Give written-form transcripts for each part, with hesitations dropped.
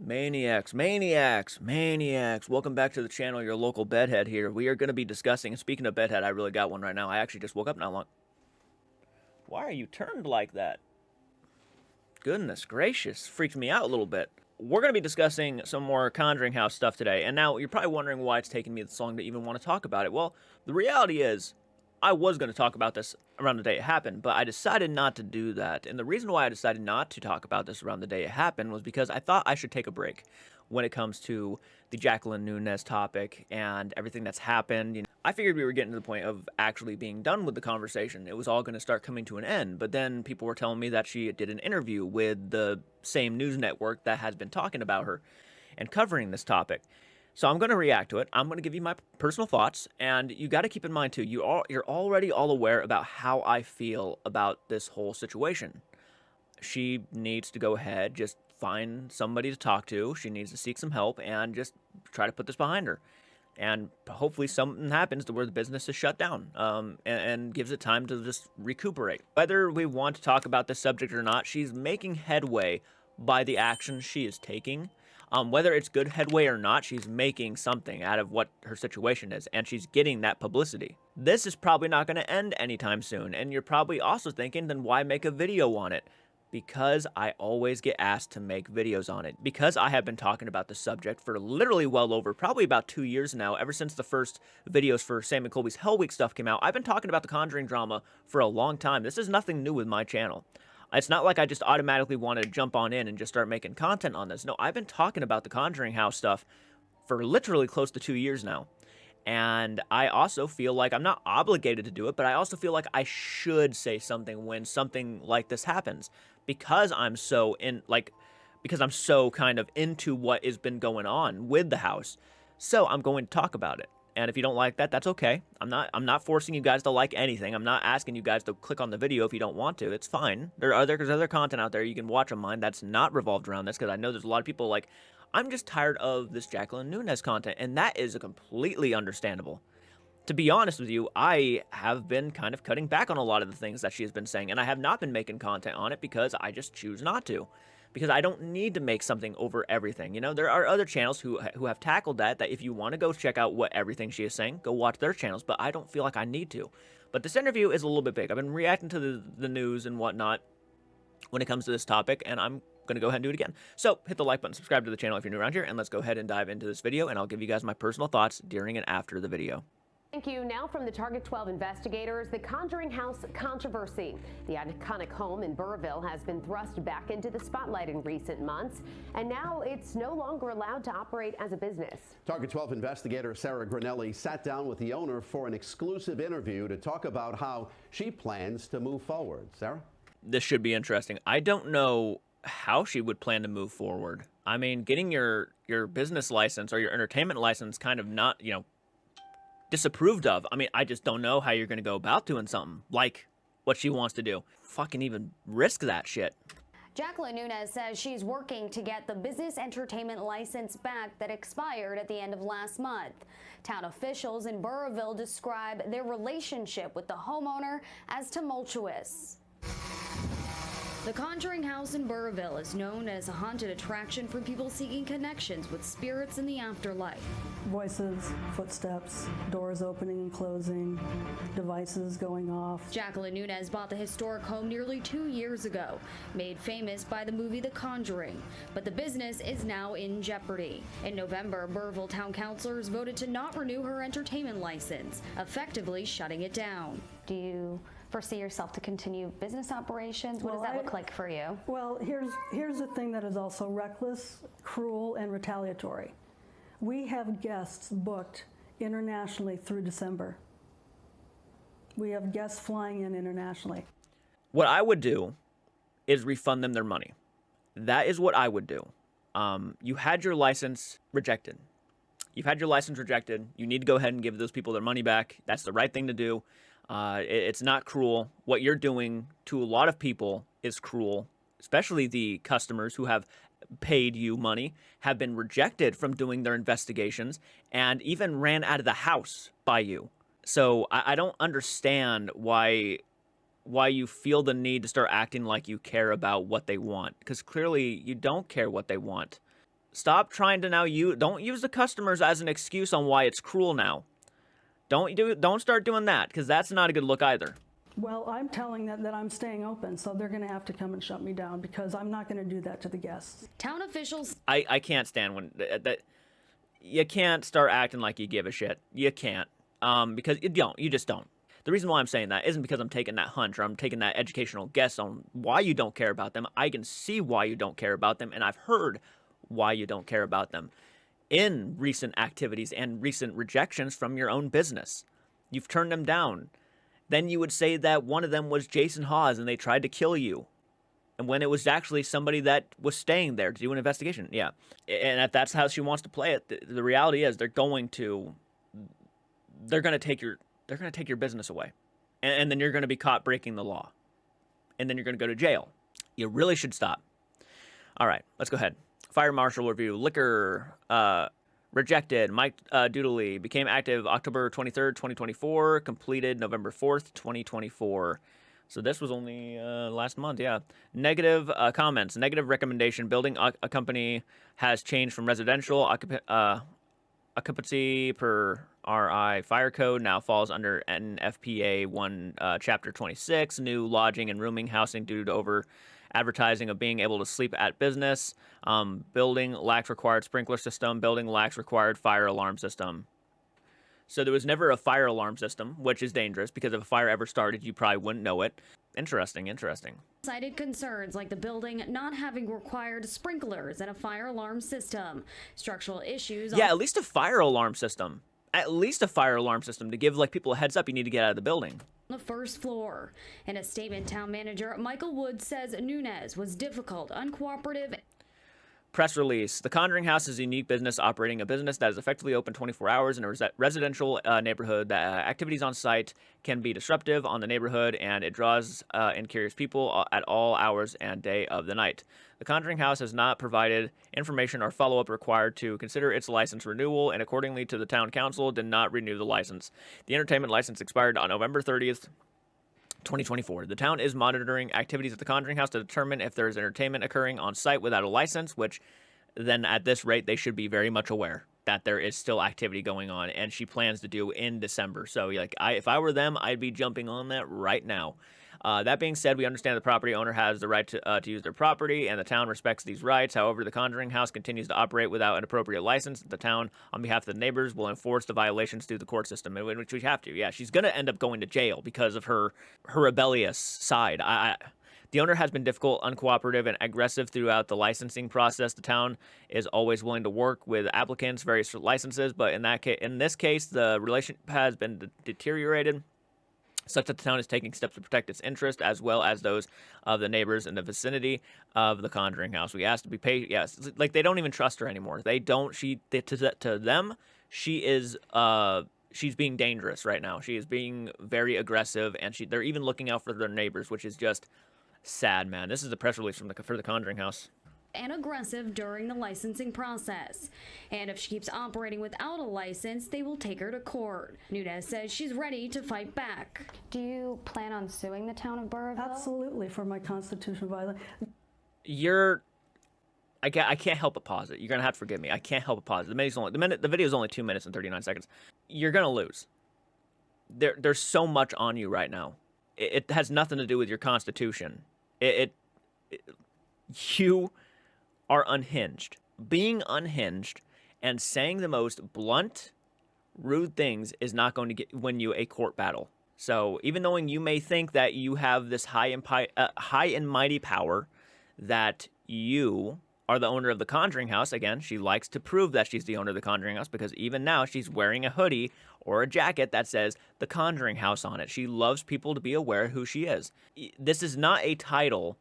Maniacs, maniacs, maniacs. Welcome back to the channel, your local bedhead here. We are going to be discussing, and speaking of bedhead, I really got one right now. I actually just woke up not long. Why are you turned like that? Goodness gracious, freaked me out a little bit. We're going to be discussing some more Conjuring House stuff today, and now you're probably wondering why it's taking me this long to even want to talk about it. Well, the reality is, I was going to talk about this around the day it happened, but I decided not to do that. And the reason why I decided not to talk about this around the day it happened was because I thought I should take a break when it comes to the Jacqueline Nunez topic and everything that's happened. I figured we were getting to the point of actually being done with the conversation. It was all going to start coming to an end. But then people were telling me that she did an interview with the same news network that has been talking about her and covering this topic. So I'm going to react to it. I'm going to give you my personal thoughts, and you got to keep in mind too, you're already all aware about how I feel about this whole situation. She needs to go ahead, just find somebody to talk to. She needs to seek some help and just try to put this behind her. And hopefully something happens to where the business is shut down and gives it time to just recuperate. Whether we want to talk about this subject or not, she's making headway by the actions she is taking. Whether it's good headway or not, she's making something out of what her situation is, and she's getting that publicity. This is probably not going to end anytime soon, and you're probably also thinking, then why make a video on it? Because I always get asked to make videos on it. Because I have been talking about the subject for literally well over, probably about 2 years now, ever since the first videos for Sam and Colby's Hell Week stuff came out. I've been talking about the Conjuring drama for a long time. This is nothing new with my channel. It's not like I just automatically want to jump on in and just start making content on this. No, I've been talking about the Conjuring House stuff for literally close to 2 years now. And I also feel like I'm not obligated to do it, but I also feel like I should say something when something like this happens. Because I'm so kind of into what has been going on with the house. So I'm going to talk about it. And if you don't like that, that's okay. I'm not forcing you guys to like anything. I'm not asking you guys to click on the video if you don't want to. It's fine. There's other content out there you can watch on mine that's not revolved around this, because I know there's a lot of people like, I'm just tired of this Jacqueline Nunez content, and that is completely understandable. To be honest with you, I have been kind of cutting back on a lot of the things that she has been saying, and I have not been making content on it because I just choose not to. Because I don't need to make something over everything. You know, there are other channels who have tackled that if you want to go check out what everything she is saying, go watch their channels, but I don't feel like I need to. But this interview is a little bit big. I've been reacting to the news and whatnot when it comes to this topic, and I'm going to go ahead and do it again. So hit the like button, subscribe to the channel if you're new around here, and let's go ahead and dive into this video, and I'll give you guys my personal thoughts during and after the video. Thank you. Now from the Target 12 investigators, the Conjuring House controversy. The iconic home in Burrillville has been thrust back into the spotlight in recent months, and now it's no longer allowed to operate as a business. Target 12 investigator Sarah Granelli sat down with the owner for an exclusive interview to talk about how she plans to move forward. Sarah? This should be interesting. I don't know how she would plan to move forward. I mean, getting your business license or your entertainment license kind of not, disapproved of. I mean, I just don't know how you're going to go about doing something like what she wants to do. Fucking even risk that shit. Jacqueline Nunez says she's working to get the business entertainment license back that expired at the end of last month. Town officials in Burrillville describe their relationship with the homeowner as tumultuous. The Conjuring House in Burrillville is known as a haunted attraction for people seeking connections with spirits in the afterlife. Voices, footsteps, doors opening and closing, devices going off. Jacqueline Nunez bought the historic home nearly 2 years ago, made famous by the movie The Conjuring. But the business is now in jeopardy. In November, Burrillville town councilors voted to not renew her entertainment license, effectively shutting it down. Do you foresee yourself to continue business operations? What does that look like for you? Well, here's the thing that is also reckless, cruel, and retaliatory. We have guests booked internationally through December. We have guests flying in internationally. What I would do is refund them their money. That is what I would do. You had your license rejected. You've had your license rejected. You need to go ahead and give those people their money back. That's the right thing to do. It's not cruel. What you're doing to a lot of people is cruel, especially the customers who have paid you money, have been rejected from doing their investigations, and even ran out of the house by you. So I don't understand why you feel the need to start acting like you care about what they want, because clearly you don't care what they want. Stop trying to now don't use the customers as an excuse on why it's cruel now. Don't start doing that, because that's not a good look either. Well, I'm telling them that I'm staying open, so they're going to have to come and shut me down because I'm not going to do that to the guests. Town officials. I can't stand when that you can't start acting like you give a shit. You can't. Because you just don't. The reason why I'm saying that isn't because I'm taking that hunch or I'm taking that educational guess on why you don't care about them. I can see why you don't care about them, and I've heard why you don't care about them in recent activities and recent rejections from your own business. You've turned them down. Then you would say that one of them was Jason Hawes and they tried to kill you. And when it was actually somebody that was staying there to do an investigation. Yeah. And if that's how she wants to play it, the reality is they're going to take your business away. And then you're going to be caught breaking the law. And then you're going to go to jail. You really should stop. All right, let's go ahead. Fire marshal review. Liquor rejected. Mike Doodley became active October 23rd, 2024. Completed November 4th, 2024. So this was only last month, yeah. Negative comments. Negative recommendation. Building a company has changed from residential occupancy per RI fire code. Now falls under NFPA 1 Chapter 26. New lodging and rooming housing due to over advertising of being able to sleep at business. Building lacks required sprinkler system. Building lacks required fire alarm system. So there was never a fire alarm system, which is dangerous because if a fire ever started, you probably wouldn't know it. Interesting. Cited concerns like the building not having required sprinklers and a fire alarm system. Structural issues. Yeah, at least a fire alarm system. At least a fire alarm system to give people a heads up you need to get out of the building. On the first floor. In a statement, town manager Michael Wood says Nunez was difficult, uncooperative. Press release. The Conjuring House is a unique business operating a business that is effectively open 24 hours in a residential neighborhood. The activities on site can be disruptive on the neighborhood, and it draws in curious people at all hours and day of the night. The Conjuring House has not provided information or follow-up required to consider its license renewal, and accordingly to the town council, did not renew the license. The entertainment license expired on November 30th, 2024. The town is monitoring activities at the Conjuring House to determine if there is entertainment occurring on site without a license, which then at this rate, they should be very much aware that there is still activity going on, and she plans to do in December. So if I were them, I'd be jumping on that right now. That being said, we understand the property owner has the right to use their property, and the town respects these rights. However, the Conjuring House continues to operate without an appropriate license. The town, on behalf of the neighbors, will enforce the violations through the court system, in which we have to. Yeah, she's going to end up going to jail because of her rebellious side. The owner has been difficult, uncooperative, and aggressive throughout the licensing process. The town is always willing to work with applicants, various licenses, but in this case, the relationship has been deteriorated, such that the town is taking steps to protect its interest as well as those of the neighbors in the vicinity of the Conjuring House. We asked to be paid. Yes, they don't even trust her anymore. They don't. To them, she is. She's being dangerous right now. She is being very aggressive, and they're even looking out for their neighbors, which is just sad, man. This is the press release for the Conjuring House. And aggressive during the licensing process. And if she keeps operating without a license, they will take her to court. Nunez says she's ready to fight back. Do you plan on suing the town of Burrillville? Absolutely, for my constitutional violation. I can't help but pause it. You're gonna have to forgive me. I can't help but pause it. The video is only 2 minutes and 39 seconds. You're gonna lose. There's so much on you right now. It has nothing to do with your constitution. You are unhinged. Being unhinged and saying the most blunt, rude things is not going to win you a court battle. So even though you may think that you have this high and mighty power, that you are the owner of the Conjuring House. Again, she likes to prove that she's the owner of the Conjuring House because even now she's wearing a hoodie or a jacket that says the Conjuring House on it. She loves people to be aware who she is. This is not a title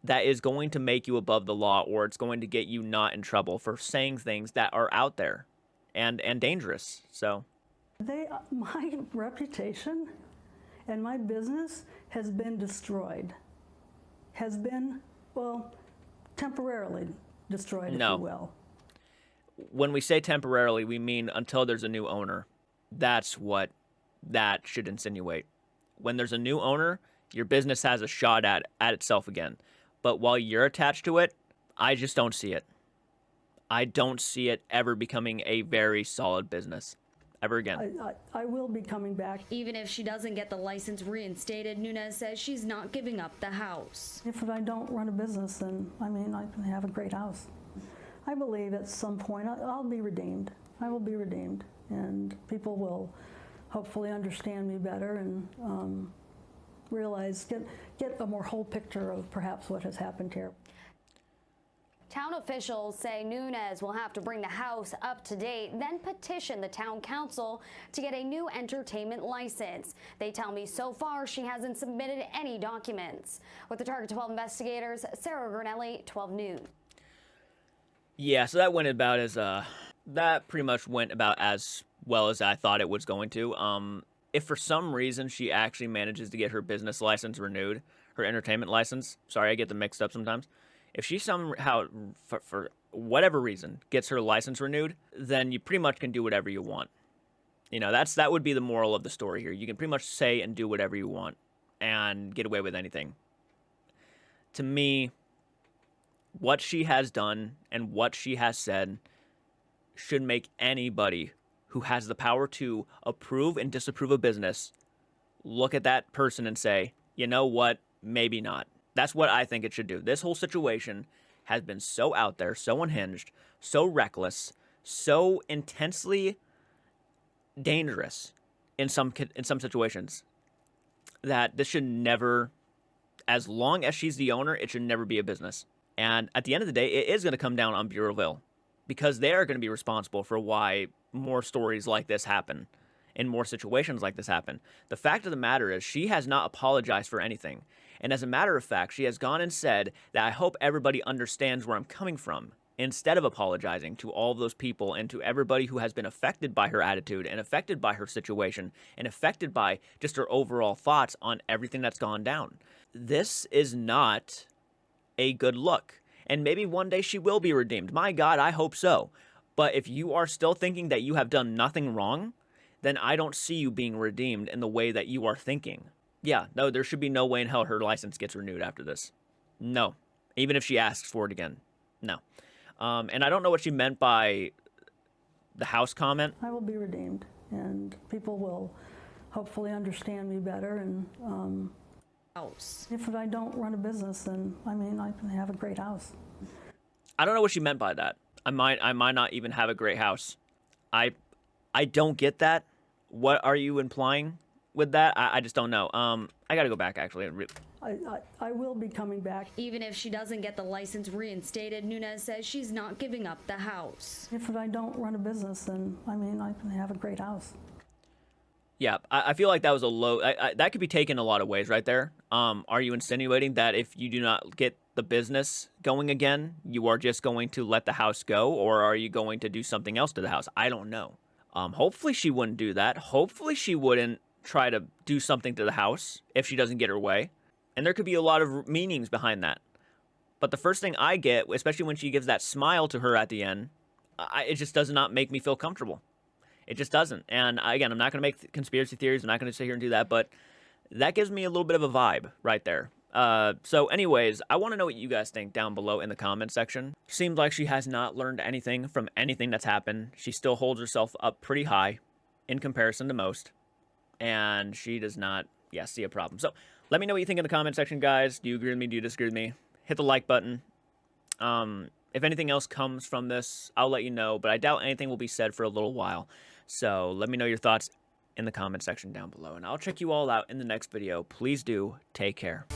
that is going to make you above the law, or it's going to get you not in trouble for saying things that are out there and dangerous. So my reputation and my business has been destroyed. Has been, well, temporarily destroyed, if you will. When we say temporarily, we mean until there's a new owner. That's what that should insinuate. When there's a new owner, your business has a shot at itself again. But while you're attached to it, I just don't see it. I don't see it ever becoming a very solid business ever again. I will be coming back. Even if she doesn't get the license reinstated, Nunez says she's not giving up the house. If I don't run a business, then, I mean, I can have a great house. I believe at some point I'll be redeemed. I will be redeemed, and people will hopefully understand me better and realize, get a more whole picture of perhaps what has happened here. Town officials say Nunez will have to bring the house up to date, then petition the town council to get a new entertainment license. They tell me so far she hasn't submitted any documents. With the Target 12 investigators, Sarah Granelli, 12 News. Yeah, so that went about as that pretty much went about as well as I thought it was going to. If for some reason she actually manages to get her business license renewed, her entertainment license, sorry, I get them mixed up sometimes. If she somehow, for whatever reason, gets her license renewed, then you pretty much can do whatever you want. You know, that would be the moral of the story here. You can pretty much say and do whatever you want and get away with anything. To me, what she has done and what she has said should make anybody who has the power to approve and disapprove a business look at that person and say, you know what, maybe not. That's what I think it should do. This whole situation has been so out there, so unhinged, so reckless, so intensely dangerous in some situations that this should never, as long as she's the owner, it should never be a business. And at the end of the day, it is going to come down on Bureauville because they are going to be responsible for why more stories like this happen and more situations like this happen. The fact of the matter is she has not apologized for anything. And as a matter of fact, she has gone and said that I hope everybody understands where I'm coming from, instead of apologizing to all those people and to everybody who has been affected by her attitude and affected by her situation and affected by just her overall thoughts on everything that's gone down. This is not a good look. And maybe one day she will be redeemed. My God, I hope so. But if you are still thinking that you have done nothing wrong, then I don't see you being redeemed in the way that you are thinking. Yeah, no, there should be no way in hell her license gets renewed after this. No. Even if she asks for it again. No. And I don't know what she meant by the house comment. I will be redeemed, and people will hopefully understand me better. And if I don't run a business, then, I mean, I can have a great house. I don't know what she meant by that. I might not even have a great house. I don't get that. What are you implying with that? I just don't know. I got to go back, actually. I will be coming back. Even if she doesn't get the license reinstated, Nunez says she's not giving up the house. If I don't run a business, then, I mean, I can have a great house. Yeah, I feel like that was a low... that could be taken a lot of ways right there. Are you insinuating that if you do not get the business going again, you are just going to let the house go? Or are you going to do something else to the house? I don't know. Hopefully she wouldn't do that. Hopefully she wouldn't try to do something to the house if she doesn't get her way. And there could be a lot of meanings behind that. But the first thing I get, especially when she gives that smile to her at the end, it just does not make me feel comfortable. It just doesn't. And again, I'm not going to make conspiracy theories. I'm not going to sit here and do that. But that gives me a little bit of a vibe right there. So anyways, I want to know what you guys think down below in the comment section. Seems like she has not learned anything from anything that's happened. She still holds herself up pretty high in comparison to most. And she does not, see a problem. So let me know what you think in the comment section, guys. Do you agree with me? Do you disagree with me? Hit the like button. If anything else comes from this, I'll let you know. But I doubt anything will be said for a little while. So let me know your thoughts in the comment section down below. And I'll check you all out in the next video. Please do take care.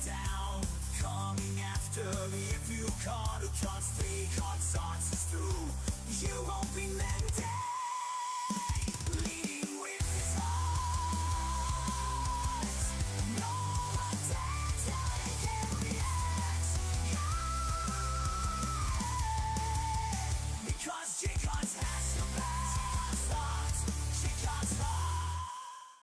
down, coming after me if you can't speak on